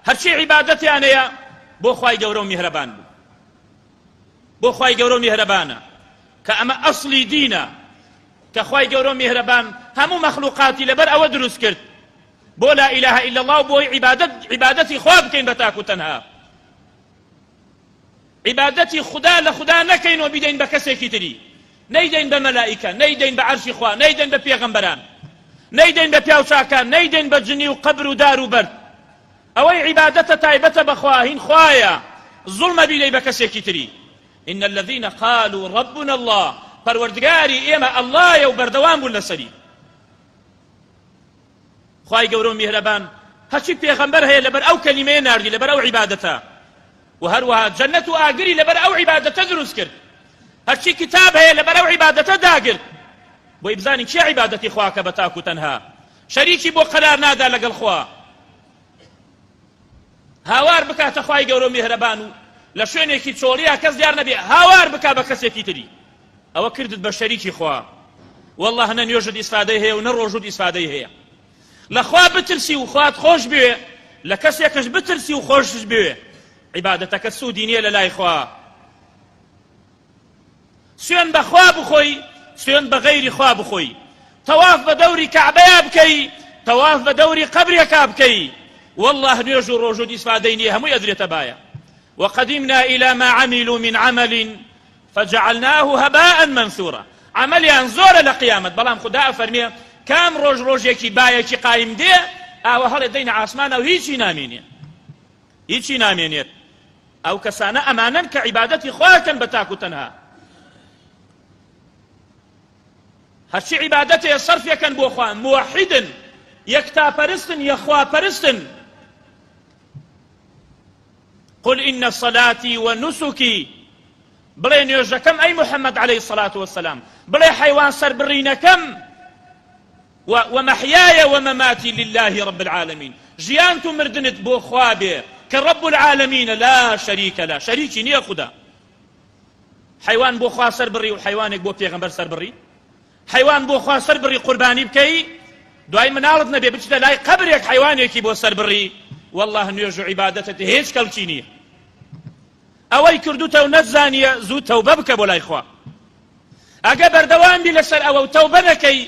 هەرچی عیبادەتیانەیە بۆ خوای گەورە و میهرەبان بوو، بۆ خوای گەورە و میهرەبانە کە ئەمە ئەسڵی دینە، کە خوای گەورە و میهرەبان هەموو مەخلوقاتی لەبەر ئەوە دروست کرد بۆ لا ئیلاهە ئیلا الله و بۆی عیبادەتی خوا بکەین بە تاک و تەنها. عیبادەتی خدا لە خدا نەکەینەوە بیدەین بە کەسێکی تری، نەیدەین بە مەلائیکە، نەیدەین بە عەرشی خوا، نەیدەین بە پێغەمبەران، نەیدەین بە پیاوچاکان، نەیدەین بە جنی و قەبر و دار و بەرد. ئەوەی عیبادەتە تایبەتە بەخوا، هین خوایە، زوڵمە بیدەی بە کەسێکی تری. إن الذين قالوا ربنا الله پەروەردگاری ئێمە ئەڵڵایە و بەردەوام بوون لەسەری. خوای گەورە و میهرەبان هەرچی پێغەمبەر هەیە لەبەر ئەو کەلیمەیە ناردی، لەبەر ئەو عیبادەتە، و هەروەها جەنەت و ئاگری لەبەر ئەو عیبادەتە دروست کرد. هەرچی کتاب هەیە لەبەر ئەو عیبادەتە داگرت بۆی بزانین چی عیبادەتی خواکە بە تاک و تەنها، شەریکی بۆ قەرار نادا لەگەڵ خوا. هاوار بکاتە خوای گەورە و میهرەبان و لە شوێنێکی چۆڵیە کەس دیار نەبێ هاوار بکا بە کەسێکی تری، ئەوە کردت بە شەریکی خوا. والله نە نوێژت ئیسفادەی هەیە و نە ڕۆژوت ئیسفادەی هەیە. لە خوا بترسی و خوات خۆش بوێ، لە کەسێکش بترسی و خۆشش بوێ، عیبادەتەکە سوودی نییە لە لای خوا. سوێن بە خوا بخۆی، سوێن بە غەیری خوا بخۆی، تەواف بە دەوری کەعبەیە بکەی، تەواف بە دەوری قەبرێکا بکەی، والله نوێژ و ڕۆژوت ئیسفادەی نییە، هەمووی ئەدرێتە بایە. وقدمنا إلى ما عملوا من عمل فجعلناه هباء منثورا. عملیان زۆرە لە قیامەت، بەڵام خدا ئەفەرمێ کام ڕۆژ ڕۆژێکی بایەکی قایم دێ ئاوە هەڵێ دەینە ئاسمانە و هیچی نامێنێ، هیچی نامێنێت. ئەو کەسانە ئەمانەن کە عیبادەتی خواکەن بە تاک و تەنها. هەرچی عیبادەتێ سەرفێکەن بۆ خوا، موحیدن، یەکتاپەرستن، یەخواپەرستن. قل إن صلاتي ونسكي بڵێ نوێژەکەم ئەی محەممەد عليه الصلاة والسلام، بڵێ حەیوان سەربڕینەکەم ومحياي ومماتي لله رب العالمين، ژیانت و مردنت بۆ خوا بێ کە رب العالمين لا شەریکە لا، شەریکی نییە خدا. حەیوان بۆ خوا سەربڕی و حەیوانێک بۆ پێغەمبەر سەربڕی، حەیوان بۆ خوا سەربڕی قوربانی بکەی، دوای مناڵت نەبێ بچتە لای قەبرێک حەیوانێکی بۆ سەربڕی، والله نوێژ و عیبادەتت هیچ کەڵکی نییە. ئەوەی کردوتە و نەتزانیە زوو تەوبە بکە بۆ لای خوا. ئەگە بەردەوام بی لەسەر ئەوە و تەوبە نەکەی،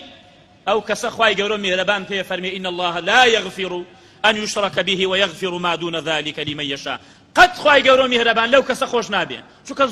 ئەو کەسە خوای گەورە میهرەبان پێ فەرمێ إن الله لا يغفر أن يشرك به ويغفر ما دون ذلك لمن يشاء. قەت خوای گەورە میهرەبان لەو کەسە خۆش نابێ، چونکە